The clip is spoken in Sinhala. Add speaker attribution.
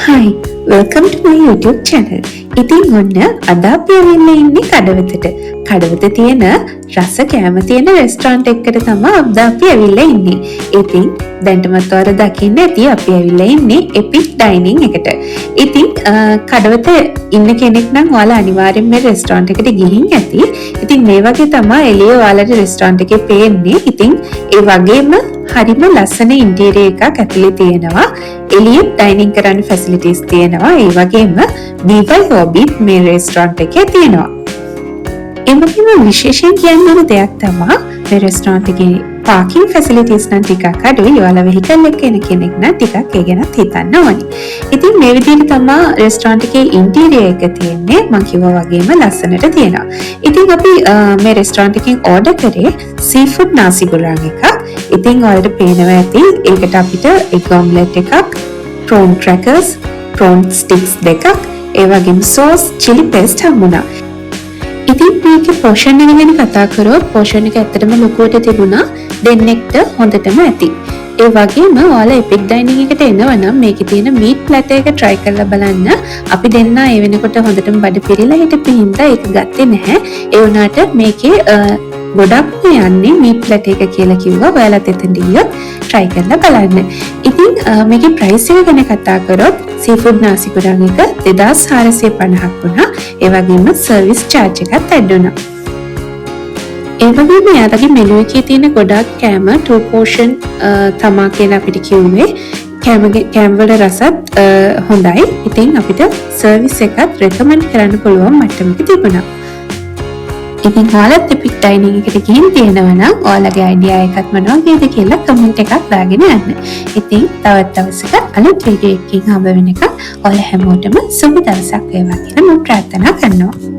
Speaker 1: Hi, welcome to my YouTube channel. ඉතින් ඔන්න අද අපි ඇවිල්ලා ඉන්නේ කඩවතට. කඩවත තියෙන රස කෑම තියෙන රෙස්ටොරන්ට් එකකට තමයි අද අපි ඇවිල්ලා ඉන්නේ. ඉතින් දැන්ටමත් ඔයාලා දකින්න ඇති අපි ඇවිල්ලා ඉන්නේ එපික් ඩයිනින් එකට. ඉතින් කඩවත ඉන්න කෙනෙක් නම් ඔයාලා අනිවාර්යෙන් මේ රෙස්ටොරන්ට් එකට ගිහින් ඇති. ඉතින් මේ වගේ තමයි එළිය ඔයාලට රෙස්ටොරන්ට් එකේ පේන්නේ. ඉතින් ඒ වගේම හරිම ලස්සන ඉන්ටීරියර් එකක් ඇතුලේ තියෙනවා. එළියේ ඩයිනින් කරන්න ෆැසිලිටිස් තියෙනවා. ඒ වගේම BYOB මේ රෙස්ටොරන්ට් එකේ තියෙනවා. එමගින් විශේෂයෙන් කියන්න ඕන දෙයක් තමයි මේ රෙස්ටොරන්ට් එකේ පාකින් ෆැසිලිටිස් නම් ටිකක් අඩුයි. ඔයාලා වෙහිකල් එක එන කෙනෙක් නම් ටිකක් ඒ ගැනත් හිතන්න ඕනි. ඉතින් මේ විදිහට තමයි රෙස්ටොරන්ට් එකේ ඉන්ටීරියර් එක තියෙන්නේ. මම කිව්වා වගේම ලස්සනට තියෙනවා. ඉතින් අපි මේ රෙස්ටොරන්ට් එකෙන් ඕඩර් කරේ සීෆුඩ් නාසි ගුරාන් එකක්. ඉතින් ඔයාලට පේනවා ඇති ඒකට අපිට එග් ඔම්ලට් එකක්, prawn crackers, prawn sticks දෙකක්, ඒ වගේම sauce, chili paste හම්බුණා. ඉතින් මේකේ පෝෂන් එක ගැන කතා කරොත් පෝෂන් එක ඇත්තටම ලොකුවට තිබුණා. දෙන්නෙක්ට හොඳටම ඇති. ඒ වගේම ඔයාලා එපික් ඩයිනින් එකට එනවා නම් මේකේ තියෙන මීට් ප්ලැටර් එක try කරලා බලන්න. අපි දෙන්නා ඒ වෙනකොට හොඳටම බඩ පිරিলা හිටපු හින්දා ඒක ගත්තේ නැහැ. ඒ වුණාට මේකේ ගොඩක් යන්නේ මීට් ප්ලැටර් එක කියලා කිව්වා. ඔයාලත් එතනට ගියොත් try කරලා බලන්න. ඉතින් මේකේ price එක ගැන කතා කරොත් සීෆුඩ් නාසි ගුරාන් එක 2450ක් වුණා. ඒ වගේම සර්විස් charge එකත් add වුණා. ඒ වගේම යාළුවගේ මෙනු එකේ තියෙන ගොඩක් කෑම 2 portion තමා කියලා අපිට කිව්වේ. කෑම වල රසත් හොඳයි. ඉතින් අපිට සර්විස් එකත් recommend කරන්න පුළුවන් මට්ටමක තිබුණා. ඉතින් ඔයාලත් එපික් ඩයිනින් එකට ගිහින් තියෙනවා නම් ඔයාලගේ අයිඩියා එකක් මොනවා වගේද කියලා කමෙන්ට් එකක් දාගෙන යන්න. ඉතින් තවත් දවසක අලුත් වීඩියෝ එකකින් හම්බ වෙනකම් ඔයාලා හැමෝටම සුබ දවසක් වේවා කියලා මම ප්‍රාර්ථනා කරනවා.